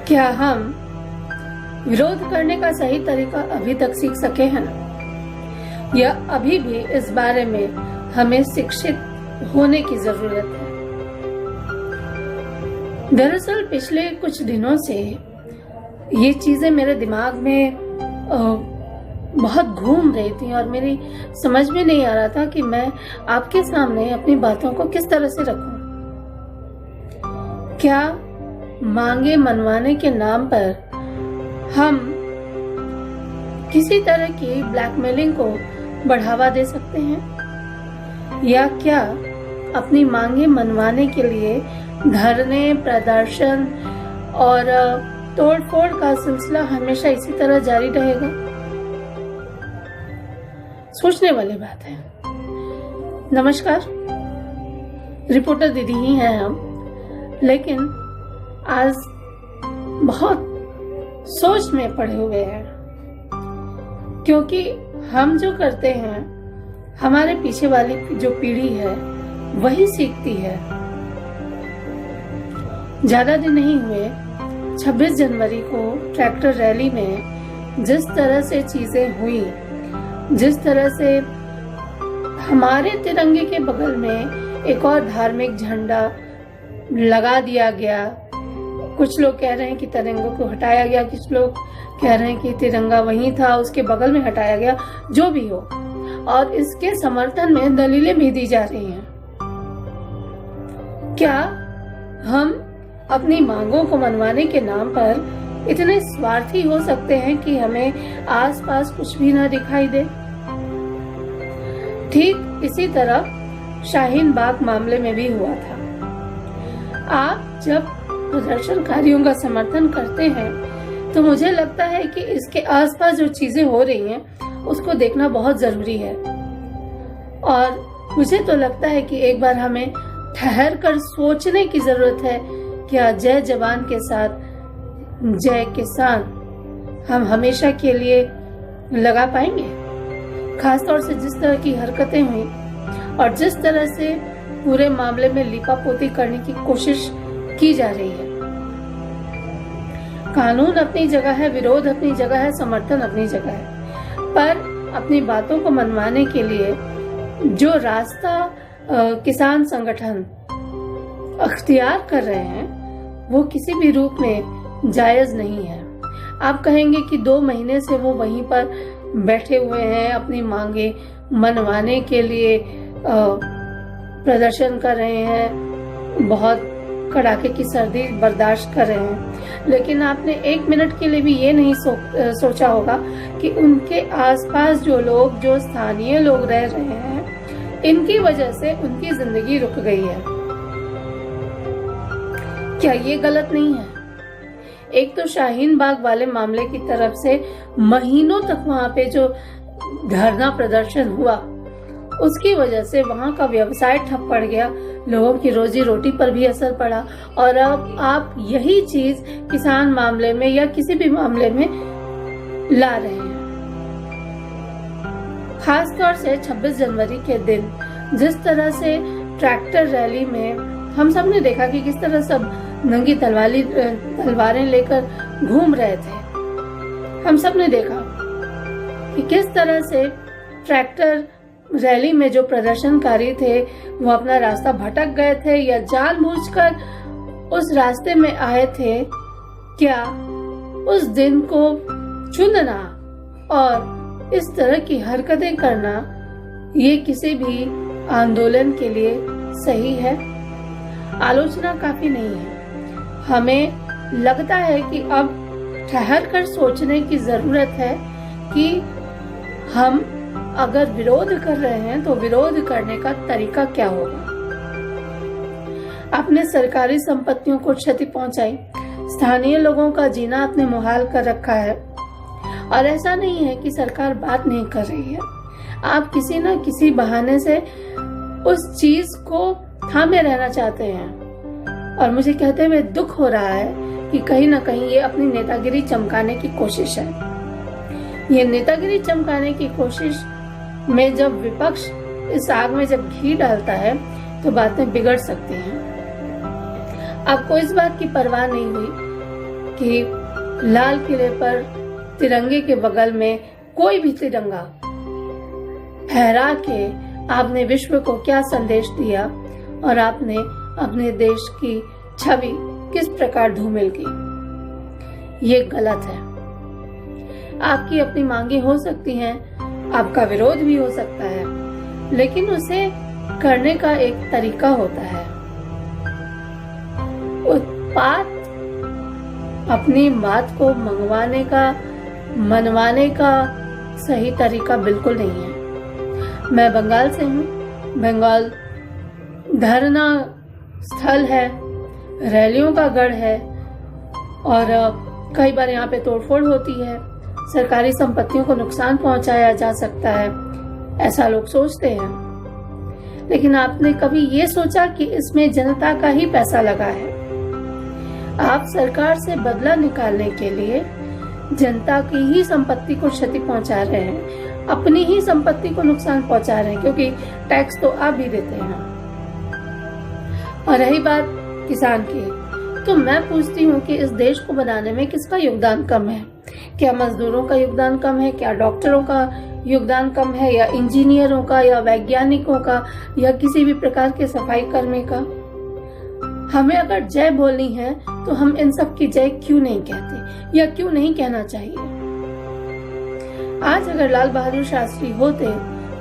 क्या हम विरोध करने का सही तरीका अभी तक सीख सके हैं, या अभी भी इस बारे में हमें शिक्षित होने की जरूरत है? दरअसल पिछले कुछ दिनों से ये चीजें मेरे दिमाग में बहुत घूम रही थी और मेरी समझ में नहीं आ रहा था कि मैं आपके सामने अपनी बातों को किस तरह से रखूं। क्या मांगे मनवाने के नाम पर हम किसी तरह की ब्लैकमेलिंग को बढ़ावा दे सकते हैं, या क्या अपनी मांगे मनवाने के लिए धरने, प्रदर्शन और तोड़फोड़ का सिलसिला हमेशा इसी तरह जारी रहेगा? सोचने वाली बात है। नमस्कार, रिपोर्टर दीदी ही हैं हम, लेकिन आज बहुत सोच में पड़े हुए हैं, क्योंकि हम जो करते हैं हमारे पीछे वाली जो पीढ़ी है वही सीखती है। ज्यादा दिन नहीं हुए 26 जनवरी को ट्रैक्टर रैली में जिस तरह से चीजें हुई, जिस तरह से हमारे तिरंगे के बगल में एक और धार्मिक झंडा लगा दिया गया। कुछ लोग कह रहे हैं कि तिरंगे को हटाया गया, कुछ लोग कह रहे हैं कि तिरंगा वहीं था, उसके बगल में हटाया गया। जो भी हो, और इसके समर्थन में दलीलें भी दी जा रही हैं। क्या हम अपनी मांगों को मनवाने के नाम पर इतने स्वार्थी हो सकते हैं कि हमें आसपास कुछ भी ना दिखाई दे? ठीक इसी तरह शाहीन बाग मामले में भी हुआ था। आप जब प्रदर्शनकारियों का समर्थन करते हैं तो मुझे लगता है कि इसके आसपास जो चीजें हो रही हैं उसको देखना बहुत जरूरी है। और मुझे तो लगता है कि एक बार हमें ठहर कर सोचने की जरूरत है, क्या जय जवान के साथ जय किसान हम हमेशा के लिए लगा पाएंगे? खासतौर से जिस तरह की हरकतें हुई और जिस तरह से पूरे मामले में लीपापोती करने की कोशिश की जा रही है। कानून अपनी जगह है, विरोध अपनी जगह है, समर्थन अपनी जगह है, पर अपनी बातों को मनवाने के लिए जो रास्ता किसान संगठन अख्तियार कर रहे हैं वो किसी भी रूप में जायज नहीं है। आप कहेंगे कि 2 महीने से वो वहीं पर बैठे हुए हैं, अपनी मांगे मनवाने के लिए प्रदर्शन कर रहे हैं, बहुत कड़ाके की सर्दी बर्दाश्त कर रहे हैं, लेकिन आपने 1 मिनट के लिए भी ये नहीं सोचा होगा कि उनके आसपास जो लोग, जो स्थानीय लोग रह रहे हैं, इनकी वजह से उनकी जिंदगी रुक गई है। क्या ये गलत नहीं है? एक तो शाहीन बाग वाले मामले की तरफ से महीनों तक वहां पे जो धरना प्रदर्शन हुआ उसकी वजह से वहां का व्यवसाय ठप पड़ गया, लोगों की रोजी रोटी पर भी असर पड़ा। और अब आप यही चीज किसान मामले में या किसी भी मामले में ला रहे हैं। खासतौर से 26 जनवरी के दिन जिस तरह से ट्रैक्टर रैली में हम सब ने देखा कि किस तरह सब नंगी तलवारें लेकर घूम रहे थे। हम सब ने देखा कि किस तरह से ट्रैक्टर रैली में जो प्रदर्शनकारी थे वो अपना रास्ता भटक गए थे या जानबूझकर उस रास्ते में आए थे। क्या उस दिन को चुनना और इस तरह की हरकतें करना ये किसी भी आंदोलन के लिए सही है? आलोचना काफी नहीं है। हमें लगता है कि अब ठहर कर सोचने की जरूरत है कि हम अगर विरोध कर रहे हैं तो विरोध करने का तरीका क्या होगा। आपने सरकारी संपत्तियों को क्षति पहुंचाई, स्थानीय लोगों का जीना आपने मुहाल कर रखा है, और ऐसा नहीं है कि सरकार बात नहीं कर रही है। आप किसी न किसी बहाने से उस चीज को थामे रहना चाहते हैं, और मुझे कहते हुए दुख हो रहा है कि कहीं ना कहीं ये अपनी नेतागिरी चमकाने की कोशिश है। ये नेतागिरी चमकाने की कोशिश में जब विपक्ष इस आग में जब घी डालता है तो बातें बिगड़ सकती हैं। आपको इस बात की परवाह नहीं हुई कि लाल किले पर तिरंगे के बगल में कोई भी तिरंगा फहरा के आपने विश्व को क्या संदेश दिया और आपने अपने देश की छवि किस प्रकार धूमिल की। ये गलत है। आपकी अपनी मांगे हो सकती हैं, आपका विरोध भी हो सकता है, लेकिन उसे करने का एक तरीका होता है। उत्पात अपनी बात को मनवाने का सही तरीका बिल्कुल नहीं है। मैं बंगाल से हूँ। बंगाल धरना स्थल है, रैलियों का गढ़ है और कई बार यहाँ पे तोड़फोड़ होती है, सरकारी संपत्तियों को नुकसान पहुंचाया जा सकता है, ऐसा लोग सोचते हैं। लेकिन आपने कभी ये सोचा कि इसमें जनता का ही पैसा लगा है? आप सरकार से बदला निकालने के लिए जनता की ही संपत्ति को क्षति पहुंचा रहे हैं, अपनी ही संपत्ति को नुकसान पहुंचा रहे हैं, क्योंकि टैक्स तो आप भी देते हैं। और रही बात किसान की, तो मैं पूछती हूँ कि इस देश को बनाने में किसका योगदान कम है? क्या मजदूरों का योगदान कम है? क्या डॉक्टरों का योगदान कम है? या इंजीनियरों का, या वैज्ञानिकों का, या किसी भी प्रकार के सफाई कर्मी का? हमें अगर जय बोलनी है तो हम इन सब की जय क्यों नहीं कहते, या क्यों नहीं कहना चाहिए? आज अगर लाल बहादुर शास्त्री होते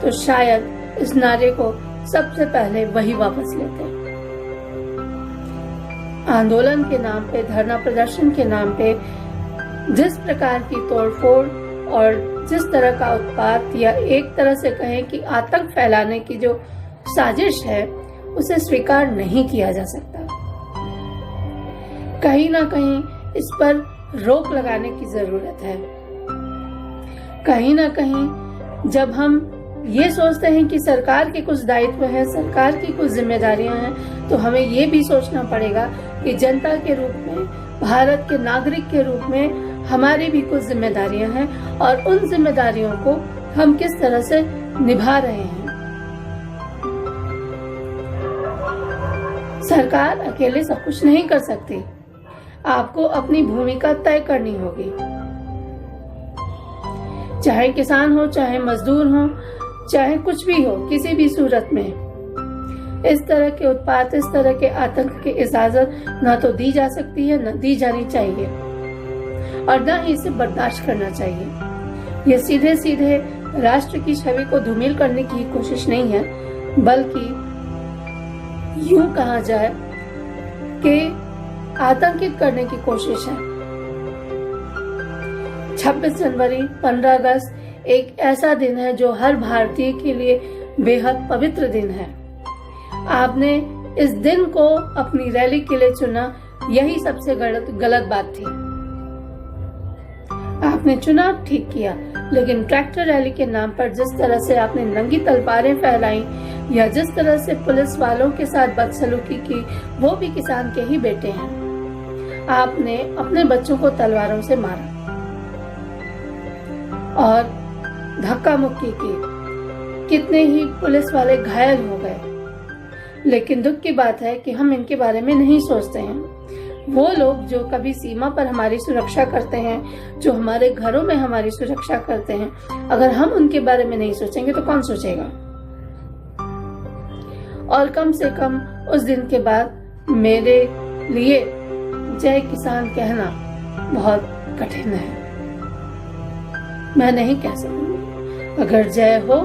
तो शायद इस नारे को सबसे पहले वही वापस लेते। आंदोलन के नाम पे, धरना प्रदर्शन के नाम पे जिस प्रकार की तोड़फोड़ और जिस तरह का उत्पात, या एक तरह से कहें कि आतंक फैलाने की जो साजिश है, उसे स्वीकार नहीं किया जा सकता। कहीं ना कहीं इस पर रोक लगाने की जरूरत है। कहीं ना कहीं जब हम ये सोचते हैं कि सरकार के कुछ दायित्व हैं, सरकार की कुछ जिम्मेदारियां हैं, तो हमें ये भी सोचना पड़ेगा कि जनता के रूप में, भारत के नागरिक के रूप में हमारी भी कुछ जिम्मेदारियां हैं, और उन जिम्मेदारियों को हम किस तरह से निभा रहे हैं। सरकार अकेले सब कुछ नहीं कर सकती, आपको अपनी भूमिका तय करनी होगी। चाहे किसान हो, चाहे मजदूर हो, चाहे कुछ भी हो, किसी भी सूरत में इस तरह के उत्पात, इस तरह के आतंक की इजाजत ना तो दी जा सकती है, न दी जानी चाहिए, और न ही इसे बर्दाश्त करना चाहिए। ये सीधे सीधे राष्ट्र की छवि को धूमिल करने की कोशिश नहीं है, बल्कि यूं कहा जाए कि आतंकित करने की कोशिश है। 26 जनवरी, 15 अगस्त एक ऐसा दिन है जो हर भारतीय के लिए बेहद पवित्र दिन है। आपने इस दिन को अपनी रैली के लिए चुना, यही सबसे गलत बात थी। आपने चुनाव ठीक किया, लेकिन ट्रैक्टर रैली के नाम पर जिस तरह से आपने नंगी तलवारें फैलाई, या जिस तरह से पुलिस वालों के साथ बदसलूकी की, वो भी किसान के ही बेटे हैं। आपने अपने बच्चों को तलवारों से मारा और धक्का मुक्की की, कितने ही पुलिस वाले घायल हो गए। लेकिन दुख की बात है कि हम इनके बारे में नहीं सोचते हैं। वो लोग जो कभी सीमा पर हमारी सुरक्षा करते हैं, जो हमारे घरों में हमारी सुरक्षा करते हैं, अगर हम उनके बारे में नहीं सोचेंगे तो कौन सोचेगा? और कम से कम उस दिन के बाद मेरे लिए जय किसान कहना बहुत कठिन है। मैं नहीं कह सकती। अगर जय हो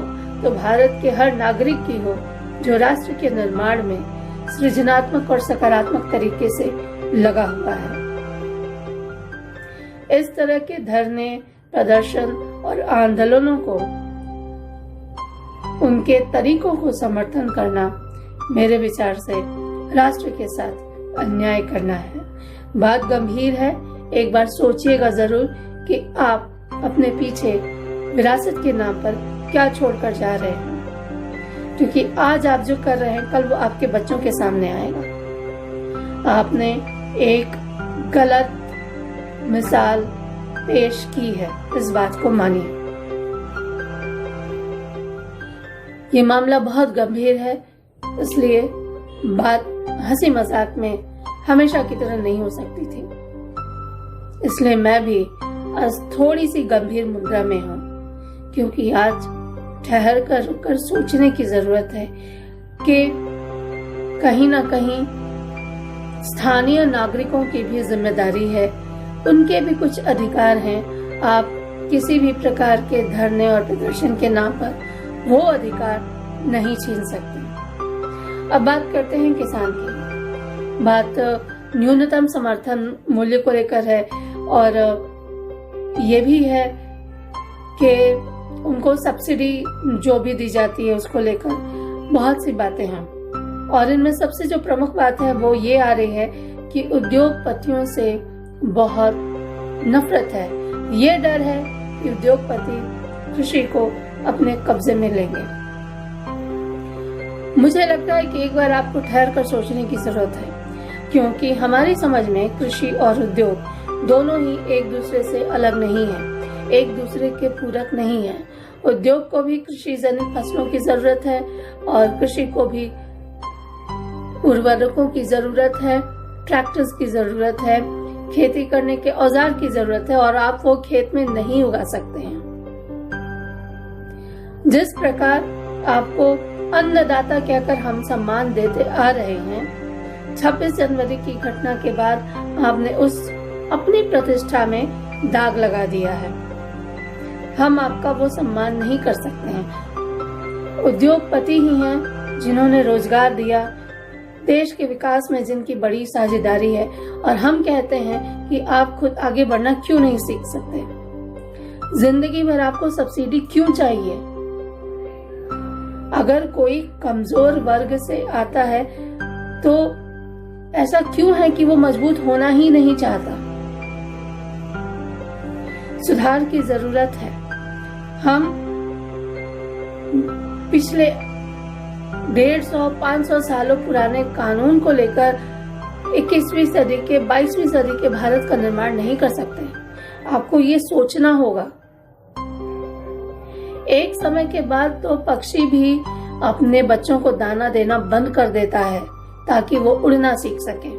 तो भारत के हर नागरिक की हो जो राष्ट्र के निर्माण में सृजनात्मक और सकारात्मक तरीके से लगा हुआ है। इस तरह के धरने, प्रदर्शन और आंदोलनों को, उनके तरीकों को समर्थन करना मेरे विचार से राष्ट्र के साथ अन्याय करना है। बात गंभीर है। एक बार सोचिएगा जरूर कि आप अपने पीछे विरासत के नाम पर क्या छोड़कर जा रहे हैं, क्योंकि आज आप जो कर रहे हैं, कल वो आपके बच्चों के सामने आएगा। आपने एक गलत मिसाल पेश की है, इस बात को मानिए। ये मामला बहुत गंभीर है, इसलिए बात हंसी मजाक में हमेशा की तरह नहीं हो सकती थी। इसलिए मैं भी आज थोड़ी सी गंभीर मुद्रा में हूँ, क्योंकि आज ठहर कर रुक कर सोचने की जरूरत है कि कहीं ना कहीं स्थानीय नागरिकों की भी जिम्मेदारी है, उनके भी कुछ अधिकार हैं। आप किसी भी प्रकार के धरने और प्रदर्शन के नाम पर वो अधिकार नहीं छीन सकते। अब बात करते हैं किसान की। बात न्यूनतम समर्थन मूल्य को लेकर है और ये भी है कि उनको सब्सिडी जो भी दी जाती है उसको लेकर बहुत सी बातें हैं, और इनमें सबसे जो प्रमुख बात है वो ये आ रही है कि उद्योगपतियों से बहुत नफरत है। ये डर है कि उद्योगपति कृषि को अपने कब्जे में लेंगे। मुझे लगता है कि एक बार आपको ठहर कर सोचने की जरूरत है, क्योंकि हमारी समझ में कृषि और उद्योग दोनों ही एक दूसरे से अलग नहीं है, एक दूसरे के पूरक नहीं है। उद्योग को भी कृषि जनित फसलों की जरूरत है और कृषि को भी उर्वरकों की जरूरत है, ट्रैक्टर्स की जरूरत है, खेती करने के औजार की जरूरत है, और आप वो खेत में नहीं उगा सकते हैं। जिस प्रकार आपको अन्नदाता कहकर हम सम्मान देते आ रहे हैं, 26 जनवरी की घटना के बाद आपने उस अपनी प्रतिष्ठा में दाग लगा दिया है। हम आपका वो सम्मान नहीं कर सकते हैं। उद्योगपति ही हैं जिन्होंने रोजगार दिया, देश के विकास में जिनकी बड़ी साझेदारी है, और हम कहते हैं कि आप खुद आगे बढ़ना क्यों नहीं सीख सकते? जिंदगी भर आपको सब्सिडी क्यों चाहिए? अगर कोई कमजोर वर्ग से आता है तो ऐसा क्यों है कि वो मजबूत होना ही नहीं चाहता? सुधार की जरूरत है। हम पिछले 150-500 सालों पुराने कानून को लेकर 21वीं सदी के 22वीं सदी के भारत का निर्माण नहीं कर सकते। आपको ये सोचना होगा। एक समय के बाद तो पक्षी भी अपने बच्चों को दाना देना बंद कर देता है ताकि वो उड़ना सीख सके।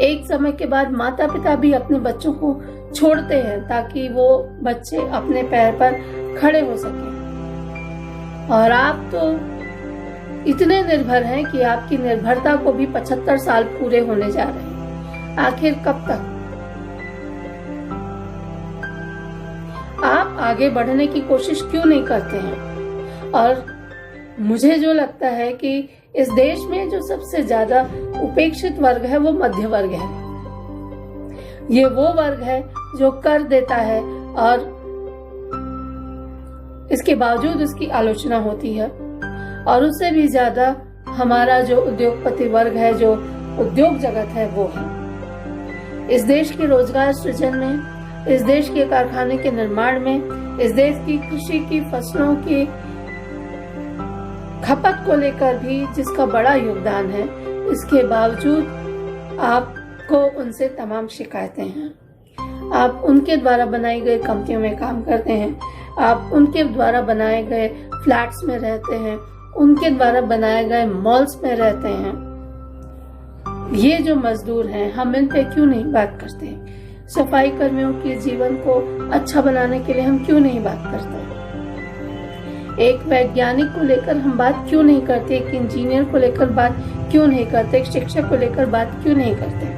एक समय के बाद माता पिता भी अपने बच्चों को छोड़ते हैं ताकि वो बच्चे अपने पैर पर खड़े हो सके। और आप तो इतने निर्भर हैं कि आपकी निर्भरता को भी 75 साल पूरे होने जा रहे हैं। आखिर कब तक? आप आगे बढ़ने की कोशिश क्यों नहीं करते हैं? और मुझे जो लगता है कि इस देश में जो सबसे ज्यादा उपेक्षित वर्ग है वो मध्य वर्ग है। ये वो वर्ग है जो कर देता है और इसके बावजूद उसकी आलोचना होती है, और उससे भी ज्यादा हमारा जो उद्योगपति वर्ग है, जो उद्योग जगत है, वो है। इस देश के रोजगार सृजन में, इस देश के कारखाने के निर्माण में, इस देश की कृषि की फसलों की खपत को लेकर भी जिसका बड़ा योगदान है, इसके बावजूद आपको उनसे तमाम शिकायतें हैं। आप उनके द्वारा बनाई गई कंपनियों में काम करते हैं, आप उनके द्वारा बनाए गए फ्लैट्स में रहते हैं, उनके द्वारा बनाए गए मॉल्स में रहते हैं। ये जो मजदूर हैं, हम इन पे क्यों नहीं बात करते? सफाई कर्मियों के जीवन को अच्छा बनाने के लिए हम क्यों नहीं बात करते? एक वैज्ञानिक को लेकर हम बात क्यों नहीं करते? एक इंजीनियर को लेकर बात क्यों नहीं करते? एक शिक्षक को लेकर बात क्यों नहीं करते?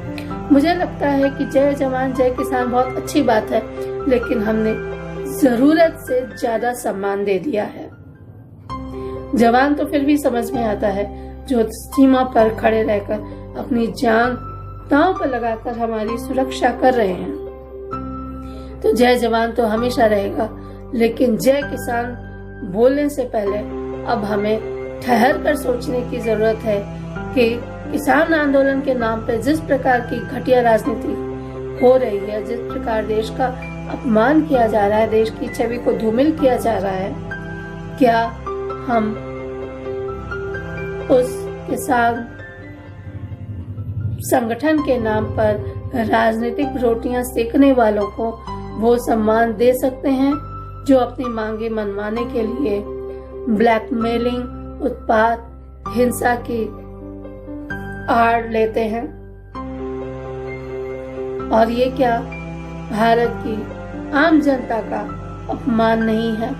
मुझे लगता है कि जय जवान जय किसान बहुत अच्छी बात है, लेकिन हमने जरूरत से ज्यादा सम्मान दे दिया है। जवान तो फिर भी समझ में आता है, जो सीमा पर खड़े रहकर अपनी जान दांव पर लगाकर हमारी सुरक्षा कर रहे हैं। तो जय जवान तो हमेशा रहेगा, लेकिन जय किसान बोलने से पहले अब हमें ठहर कर सोचने की जरूरत है कि किसान आंदोलन के नाम पर जिस प्रकार की घटिया राजनीति हो रही है, जिस प्रकार देश का अपमान किया जा रहा है, देश की छवि को धूमिल किया जा रहा है, क्या हम उस किसान संगठन के नाम पर राजनीतिक रोटियां सेकने वालों को वो सम्मान दे सकते हैं जो अपनी मांगे मनवाने के लिए ब्लैकमेलिंग, उत्पात, हिंसा की आड़ लेते हैं? और ये क्या भारत की आम जनता का अपमान नहीं है,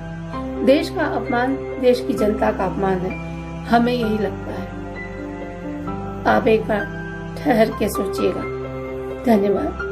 देश का अपमान देश की जनता का अपमान है, हमें यही लगता है। आप एक बार ठहर के सोचिएगा। धन्यवाद।